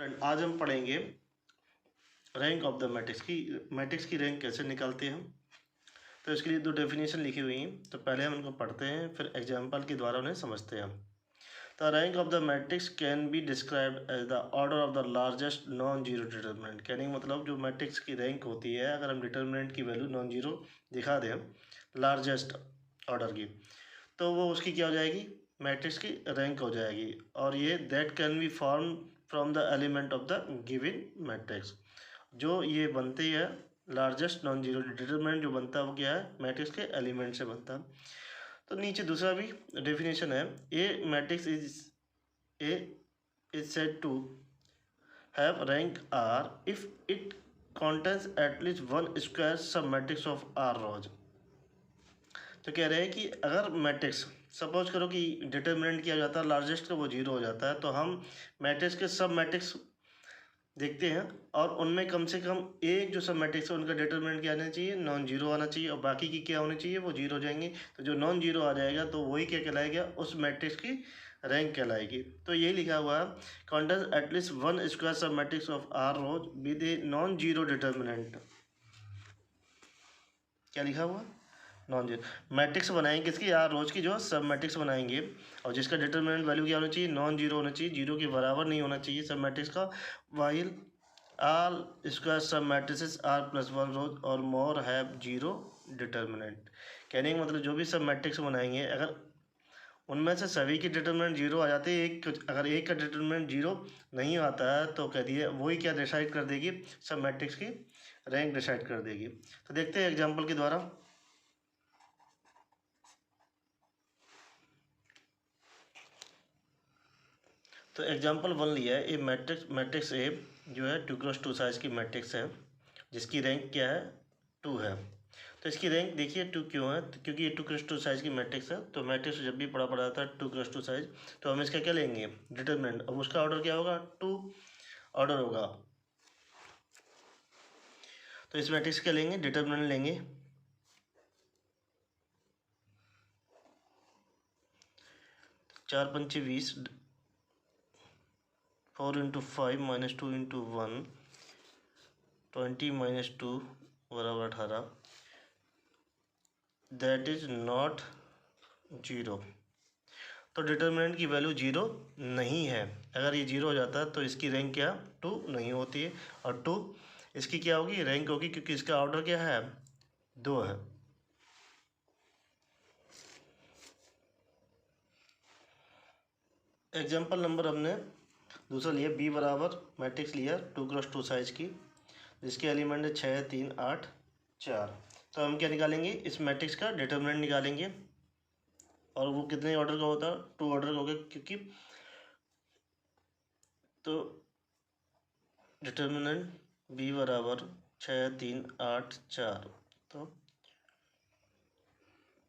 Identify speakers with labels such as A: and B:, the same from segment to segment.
A: Student, आज हम पढ़ेंगे रैंक ऑफ द मैट्रिक्स की रैंक कैसे निकालते हैं। तो इसके लिए दो डेफिनेशन लिखी हुई हैं, तो पहले हम उनको पढ़ते हैं, फिर एग्जाम्पल के द्वारा उन्हें समझते हैं। The rank of the matrix can be described as the order of the largest non zero determinant. कहने का मतलब जो मैट्रिक्स की रैंक होती है, अगर हम डिटर्मिनेंट की वैल्यू नॉन जीरो दिखा दें लार्जेस्ट ऑर्डर की, तो वो उसकी क्या हो जाएगी, मैट्रिक्स की रैंक हो जाएगी। और ये that can be form from the element of the given matrix. जो ये बनती है लार्जेस्ट नॉन जीरो डिटरमिनेंट जो बनता है वो क्या है, मैट्रिक्स के एलिमेंट से बनता है। तो नीचे दूसरा भी डेफिनेशन है, a matrix is said to have rank r if it contains at least one square सब मैट्रिक्स ऑफ आर रोज। तो कह रहे हैं कि अगर मैट्रिक्स सपोज करो कि डिटर्मिनेंट किया जाता है लार्जेस्ट का, वो जीरो हो जाता है, तो हम मैट्रिक्स के सब मैट्रिक्स देखते हैं और उनमें कम से कम एक जो सब मैट्रिक्स है उनका डिटर्मिनेंट क्या आना चाहिए, नॉन जीरो आना चाहिए, और बाकी की क्या होनी चाहिए, वो जीरो हो जाएंगे। तो जो नॉन जीरो आ जाएगा तो वही क्या कहलाएगा, उस मैट्रिक्स की रैंक कहलाएगी। तो यही लिखा हुआ है, contains at least one square sub matrix of r rows with a non zero determinant. क्या लिखा हुआ, नॉन जीरो मैट्रिक्स बनाएंगे किसकी, आर रोज की जो सब मैट्रिक्स बनाएंगे, और जिसका डिटर्मिनेंट वैल्यू क्या होना चाहिए, नॉन जीरो होना चाहिए, जीरो के बराबर नहीं होना चाहिए सब मैट्रिक्स का। वाइल ऑल स्क्वायर सब matrices are plus one rose और मोर हैव जीरो डिटर्मिनेंट। कहने का मतलब जो भी सब मैट्रिक्स बनाएंगे, अगर उनमें से सभी के डिटर्मिनेंट जीरो आ जाते हैं, अगर एक का डिटर्मिनेंट जीरो नहीं आता है तो कह दिए वही क्या डिसाइड कर देगी, सब मैट्रिक्स की रैंक डिसाइड कर देगी। तो देखते हैं एग्जाम्पल के द्वारा। तो एग्जाम्पल वन लिया है, ये मैट्रिक्स ए जो है 2x2 साइज की मैट्रिक्स है, जिसकी रैंक क्या है, 2 है। तो इसकी रैंक देखिए 2 क्यों है, तो क्योंकि ये 2x2 साइज की मैट्रिक्स है। तो मैट्रिक्स जब भी पढ़ा था 2x2 साइज, तो हम इसका क्या लेंगे, डिटरमिनेंट। अब उसका ऑर्डर क्या होगा, 2 ऑर्डर होगा। तो इस मैट्रिक्स क्या लेंगे, डिटरमिनेंट लेंगे। चार पंचे 20, 4 × 5 - 2 × 1, 20 - 2 बराबर 18। That is not zero. तो डिटर्मिनेंट की वैल्यू जीरो नहीं है। अगर ये जीरो हो जाता है तो इसकी रैंक क्या, 2 नहीं होती है, और 2 इसकी क्या होगी, रैंक होगी, क्योंकि इसका ऑर्डर क्या है, 2 है। एग्जाम्पल नंबर हमने दूसरा लिया, बी बराबर मैट्रिक्स लिया 2x2 साइज की, जिसके एलिमेंट है 6, 3, 8, 4। तो हम क्या निकालेंगे, इस मैट्रिक्स का डिटर्मिनेंट निकालेंगे, और वो कितने ऑर्डर का होता है, 2 ऑर्डर का होगा, क्योंकि तो डिटर्मिनेंट बी बराबर 6, 3, 8, 4। तो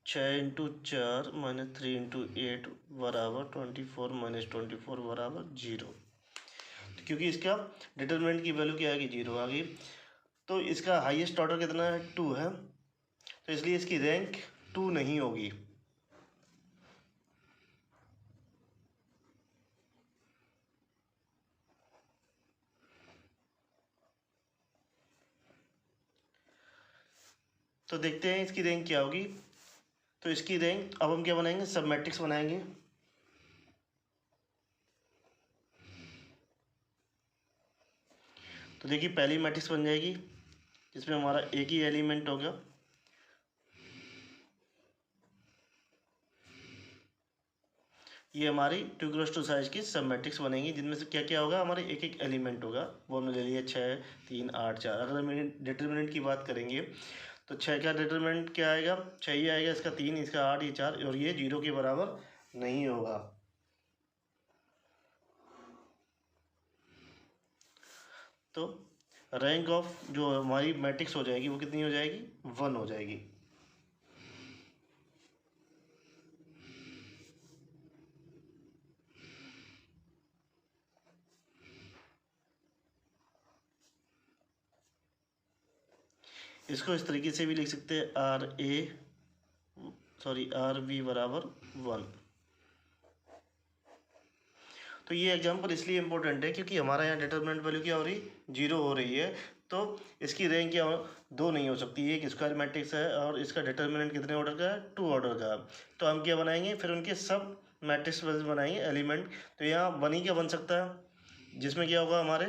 A: 6 × 4 - 3 × 8 बराबर 24 - 24 बराबर 0। क्योंकि इसका डिटर्मिनेंट की वैल्यू क्या आएगी, 0 आ गई। तो इसका हाईएस्ट ऑर्डर कितना है, 2 है, तो इसलिए इसकी रैंक 2 नहीं होगी। तो देखते हैं इसकी रैंक क्या होगी। तो इसकी रैंक अब हम क्या बनाएंगे, सब मैट्रिक्स बनाएंगे। तो देखिए पहली मैट्रिक्स बन जाएगी जिसमें हमारा एक ही एलिमेंट होगा, ये हमारी 2x2 साइज की सब मैट्रिक्स बनेगी, जिनमें से क्या क्या होगा, हमारे एक एक एलिमेंट होगा। वो हमने ले लिया 6, 3, 8, 4। अगर हम डिटर्मिनेंट की बात करेंगे तो 6 का डिटर्मिनेंट क्या आएगा, 6 ही आएगा, इसका 3, इसका 8, ये 4, और ये 0 के बराबर नहीं होगा। तो रैंक ऑफ जो हमारी मैट्रिक्स हो जाएगी वो कितनी हो जाएगी, 1 हो जाएगी। इसको इस तरीके से भी लिख सकते हैं, आर बी बराबर 1। तो ये एग्जांपल इसलिए इम्पोर्टेंट है क्योंकि हमारा यहाँ डिटरमिनेंट वैल्यू क्या हो रही, 0 हो रही है। तो इसकी रैंक क्या दो नहीं हो सकती, एक स्क्वायर मैट्रिक्स है और इसका डिटरमिनेंट कितने ऑर्डर का है, 2 ऑर्डर का। तो हम क्या बनाएंगे, फिर उनके सब मैट्रिक्स बनाएंगे एलिमेंट। तो यहाँ 1 ही क्या बन सकता है, जिसमें क्या होगा, हमारे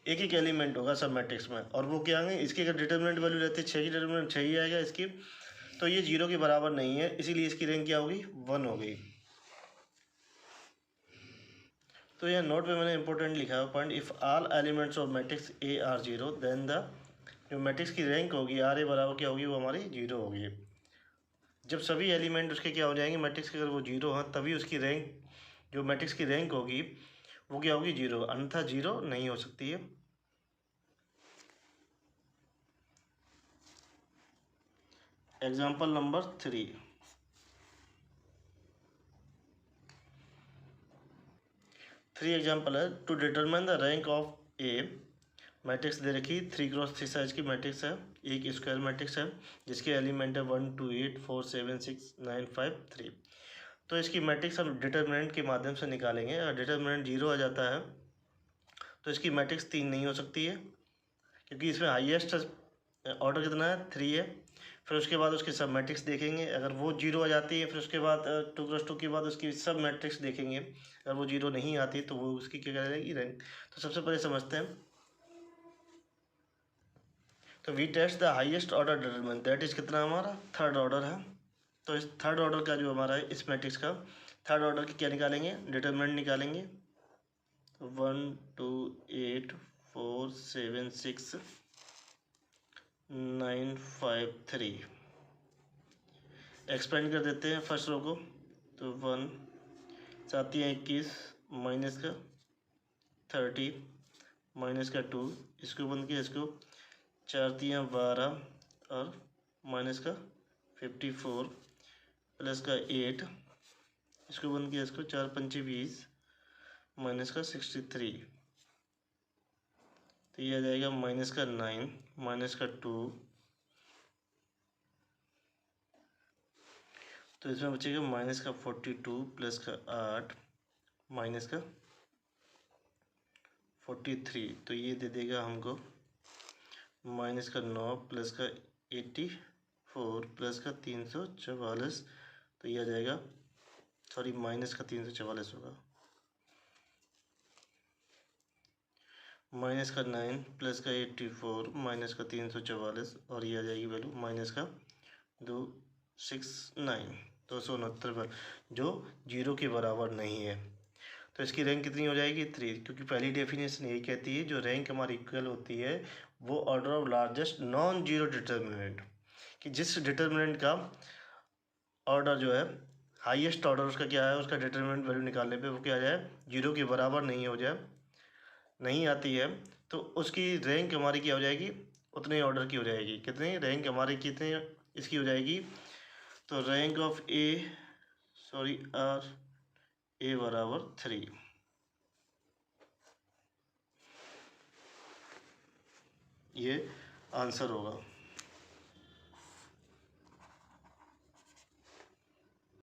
A: एक एक एलिमेंट होगा सब मैट्रिक्स में, और वो क्या आएंगे, इसकी अगर डिटरमिनेंट वैल्यू रहती है 6 की, डिटरमिनेंट 6 ही आएगा इसकी। तो ये 0 के बराबर नहीं है, इसीलिए इसकी रैंक क्या होगी, 1 हो गई। तो यह नोट पे मैंने इंपॉर्टेंट लिखा है point, if all elements of matrix A are 0 then the जो मैट्रिक्स की रैंक होगी आर ए बराबर क्या होगी, वो हमारी 0 होगी। जब सभी एलिमेंट उसके क्या हो जाएंगे मैट्रिक्स के, अगर वो 0 हैं तभी उसकी रैंक, जो मैट्रिक्स की रैंक होगी वो क्या होगी, 0, अन्यथा 0 नहीं हो सकती है। एग्जाम्पल नंबर 3, एग्जाम्पल है, to determine the rank of a matrix दे रखी 3 क्रॉस 3 साइज की मैट्रिक्स है, एक स्क्वायर मैट्रिक्स है जिसके एलिमेंट है 1 2 8 4 7 6 9 5 3। तो इसकी मैट्रिक्स हम डिटरमिनेंट के माध्यम से निकालेंगे। अगर डिटरमिनेंट 0 आ जाता है तो इसकी मैट्रिक्स 3 नहीं हो सकती है, क्योंकि इसमें हाईएस्ट ऑर्डर कितना है, 3 है। फिर उसके बाद उसकी सब मैट्रिक्स देखेंगे, अगर वो 0 आ जाती है फिर उसके बाद 2 क्रॉस 2 के बाद उसकी सब मैट्रिक्स देखेंगे, अगर वो 0 नहीं आती तो वो उसकी क्या करेगी, रैंक। तो सबसे पहले समझते हैं, तो we test the highest order determinant, that is कितना हमारा, थर्ड ऑर्डर है। तो इस थर्ड ऑर्डर का जो हमारा है इस मैट्रिक्स का थर्ड ऑर्डर की क्या निकालेंगे, डिटरमिनेंट निकालेंगे। 1 2 8 4 7 6 9 5 3 एक्सपेंड कर देते हैं फर्स्ट रो को। तो 1 7 21 माइनस का 30 माइनस का 2, इसको बंद किया, इसको 4 12 और माइनस का 54 प्लस का 8, इसको बंद किया, इसको 4 5 20 माइनस का 63। तो ये आ जाएगा माइनस का 9 माइनस का 2, तो इसमें बचेगा माइनस का 42 प्लस का 8 माइनस का 43। तो ये दे देगा हमको माइनस का 9 प्लस का 84 प्लस का 344। तो ये आ जाएगा, सॉरी माइनस का 344 होगा, माइनस का 9 प्लस का 84 माइनस का 344, और ये आ जाएगी वैल्यू माइनस का 269 269 पर, जो 0 के बराबर नहीं है। तो इसकी रैंक कितनी हो जाएगी, 3, क्योंकि पहली डेफिनेशन यही कहती है जो रैंक हमारी इक्वल होती है वो order of largest non zero determinant, कि जिस डिटर्मिनेंट का ऑर्डर जो है हाईएस्ट ऑर्डर उसका क्या है, उसका डिटर्मिनेंट वैल्यू निकालने पे वो क्या आ जाए, 0 के बराबर नहीं हो जाए, नहीं आती है, तो उसकी रैंक हमारी क्या हो जाएगी, उतने ऑर्डर की हो जाएगी। कितनी रैंक हमारी, कितने इसकी हो जाएगी, तो रैंक ऑफ आर ए बराबर 3। ये आंसर होगा।